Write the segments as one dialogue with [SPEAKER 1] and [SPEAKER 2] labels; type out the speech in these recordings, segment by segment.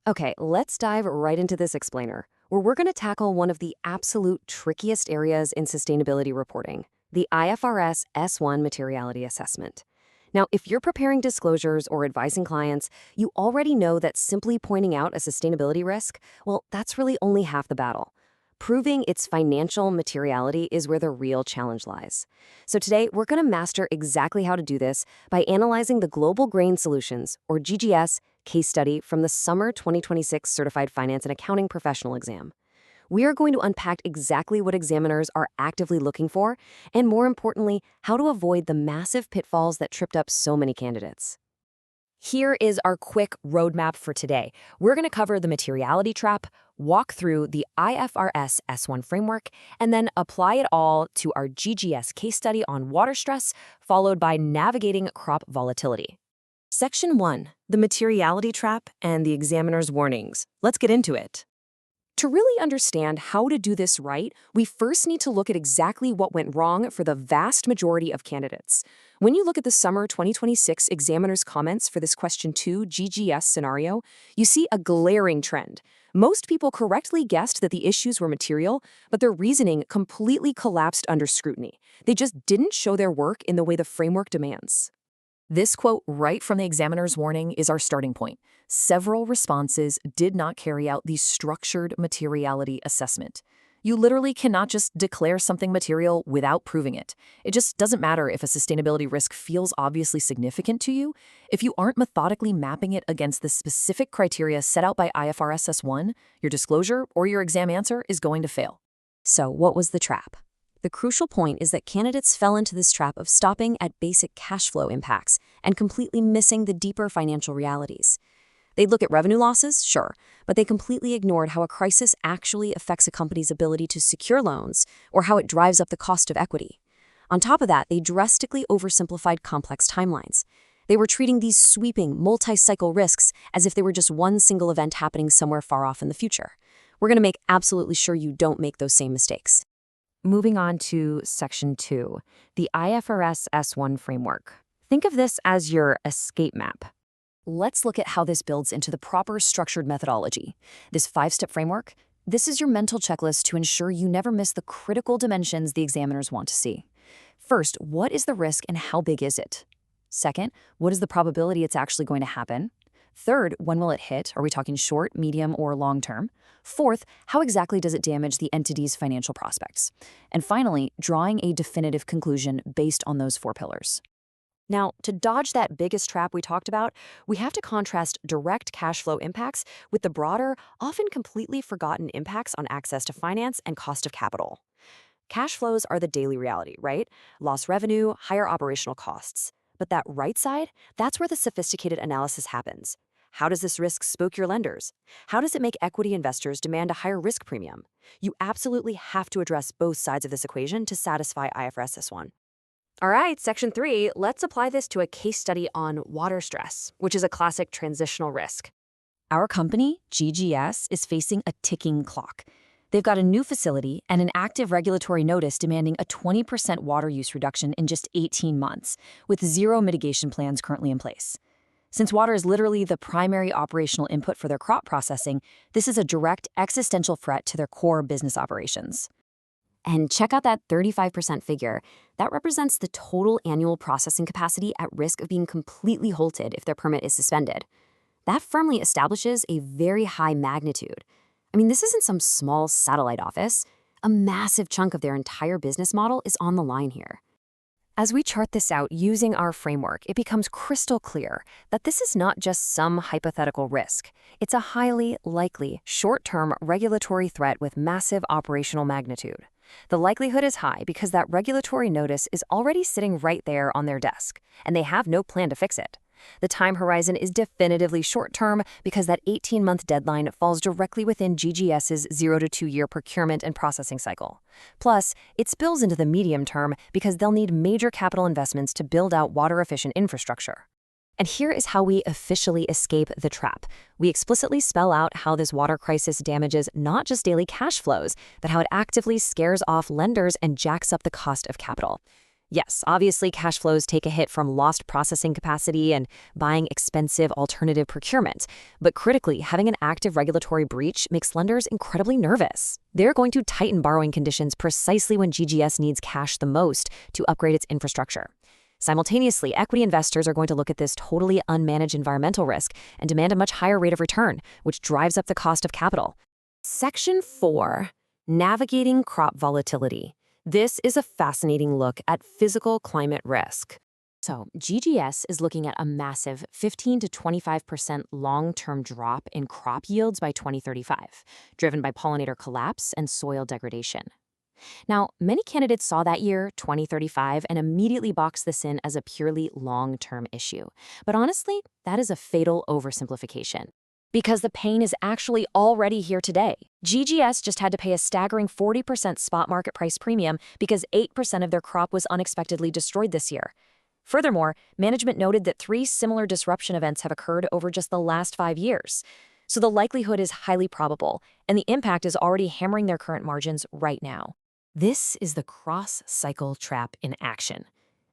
[SPEAKER 1] Okay, let's dive right into this explainer, where we're going to tackle one of the absolute trickiest areas in sustainability reporting, the IFRS S1 materiality assessment. Now, if you're preparing disclosures or advising clients, you already know that simply pointing out a sustainability risk, well, that's really only half the battle. Proving its financial materiality is where the real challenge lies. So today, we're going to master exactly how to do this by analyzing the Global Grain Solutions, or GGS, case study from the Summer 2026 Certified Finance and Accounting Professional Exam. We are going to unpack exactly what examiners are actively looking for, and more importantly, how to avoid the massive pitfalls that tripped up so many candidates. Here is our quick roadmap for today. We're going to cover the materiality trap, walk through the IFRS S1 framework, and then apply it all to our GGS case study on water stress, followed by navigating crop volatility. Section 1, the materiality trap and the examiner's warnings. Let's get into it. To really understand how to do this right, we first need to look at exactly what went wrong for the vast majority of candidates. When you look at the Summer 2026 examiner's comments for this Question 2 GGS scenario, you see a glaring trend. Most people correctly guessed that the issues were material, but their reasoning completely collapsed under scrutiny. They just didn't show their work in the way the framework demands. This quote right from the examiner's warning is our starting point. Several responses did not carry out the structured materiality assessment. You literally cannot just declare something material without proving it. It just doesn't matter if a sustainability risk feels obviously significant to you. If you aren't methodically mapping it against the specific criteria set out by IFRS S1, your disclosure or your exam answer is going to fail. So what was the trap? The crucial point is that candidates fell into this trap of stopping at basic cash flow impacts and completely missing the deeper financial realities. They'd look at revenue losses, sure, but they completely ignored how a crisis actually affects a company's ability to secure loans or how it drives up the cost of equity. On top of that, they drastically oversimplified complex timelines. They were treating these sweeping, multi-cycle risks as if they were just one single event happening somewhere far off in the future. We're going to make absolutely sure you don't make those same mistakes. Moving on to Section 2, the IFRS S1 framework. Think of this as your escape map. Let's look at how this builds into the proper structured methodology. This 5-step framework, this is your mental checklist to ensure you never miss the critical dimensions the examiners want to see. First, what is the risk and how big is it? Second, what is the probability it's actually going to happen? Third, when will it hit? Are we talking short, medium, or long term? Fourth, how exactly does it damage the entity's financial prospects? And finally, drawing a definitive conclusion based on those 4 pillars. Now, to dodge that biggest trap we talked about, we have to contrast direct cash flow impacts with the broader, often completely forgotten impacts on access to finance and cost of capital. Cash flows are the daily reality, right? Lost revenue, higher operational costs. But that right side, that's where the sophisticated analysis happens. How does this risk spook your lenders? How does it make equity investors demand a higher risk premium? You absolutely have to address both sides of this equation to satisfy IFRS S1. All right, Section 3, let's apply this to a case study on water stress, which is a classic transitional risk. Our company, GGS, is facing a ticking clock. They've got a new facility and an active regulatory notice demanding a 20% water use reduction in just 18 months, with 0 mitigation plans currently in place. Since water is literally the primary operational input for their crop processing, this is a direct existential threat to their core business operations. And check out that 35% figure. That represents the total annual processing capacity at risk of being completely halted if their permit is suspended. That firmly establishes a very high magnitude. I mean, this isn't some small satellite office. A massive chunk of their entire business model is on the line here. As we chart this out using our framework, it becomes crystal clear that this is not just some hypothetical risk. It's a highly likely, short-term regulatory threat with massive operational magnitude. The likelihood is high because that regulatory notice is already sitting right there on their desk, and they have no plan to fix it. The time horizon is definitively short-term because that 18-month deadline falls directly within GGS's 0 to 2 year procurement and processing cycle. Plus, it spills into the medium term because they'll need major capital investments to build out water-efficient infrastructure. And here is how we officially escape the trap. We explicitly spell out how this water crisis damages not just daily cash flows, but how it actively scares off lenders and jacks up the cost of capital. Yes, obviously cash flows take a hit from lost processing capacity and buying expensive alternative procurement. But critically, having an active regulatory breach makes lenders incredibly nervous. They're going to tighten borrowing conditions precisely when GGS needs cash the most to upgrade its infrastructure. Simultaneously, equity investors are going to look at this totally unmanaged environmental risk and demand a much higher rate of return, which drives up the cost of capital. Section 4. Navigating crop volatility. This is a fascinating look at physical climate risk. So, GGS is looking at a massive 15 to 25% long-term drop in crop yields by 2035, driven by pollinator collapse and soil degradation. Now, many candidates saw that year, 2035, and immediately boxed this in as a purely long-term issue. But honestly, that is a fatal oversimplification. Because the pain is actually already here today. GGS just had to pay a staggering 40% spot market price premium because 8% of their crop was unexpectedly destroyed this year. Furthermore, management noted that 3 similar disruption events have occurred over just the last 5 years. So the likelihood is highly probable, and the impact is already hammering their current margins right now. This is the cross-cycle trap in action.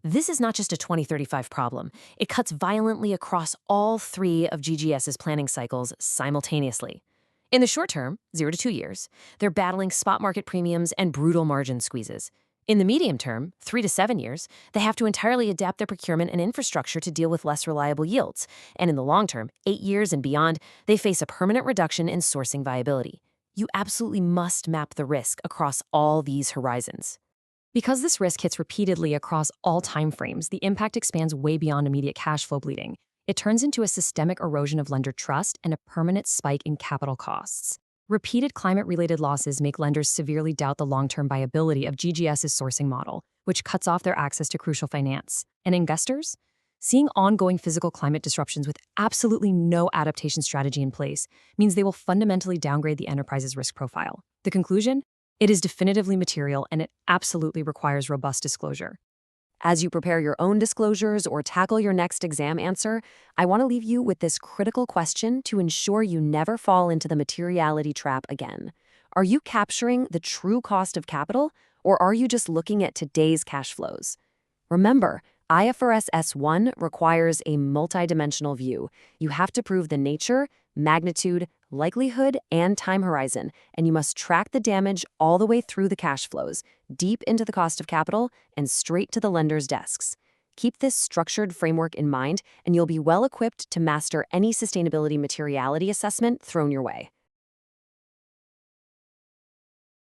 [SPEAKER 1] This is not just a 2035 problem. It cuts violently across all 3 of GGS's planning cycles simultaneously. In the short term, 0 to 2 years, they're battling spot market premiums and brutal margin squeezes. In the medium term, 3 to 7 years, they have to entirely adapt their procurement and infrastructure to deal with less reliable yields. And in the long term, 8 years and beyond, they face a permanent reduction in sourcing viability. You absolutely must map the risk across all these horizons. Because this risk hits repeatedly across all timeframes, the impact expands way beyond immediate cash flow bleeding. It turns into a systemic erosion of lender trust and a permanent spike in capital costs. Repeated climate-related losses make lenders severely doubt the long-term viability of GGS's sourcing model, which cuts off their access to crucial finance. And investors? Seeing ongoing physical climate disruptions with absolutely no adaptation strategy in place means they will fundamentally downgrade the enterprise's risk profile. The conclusion? It is definitively material, and it absolutely requires robust disclosure. As you prepare your own disclosures or tackle your next exam answer, I want to leave you with this critical question to ensure you never fall into the materiality trap again. Are you capturing the true cost of capital, or are you just looking at today's cash flows? Remember, IFRS S1 requires a multidimensional view. You have to prove the nature, magnitude, likelihood, and time horizon, and you must track the damage all the way through the cash flows, deep into the cost of capital, and straight to the lender's desks. Keep this structured framework in mind, and you'll be well equipped to master any sustainability materiality assessment thrown your way.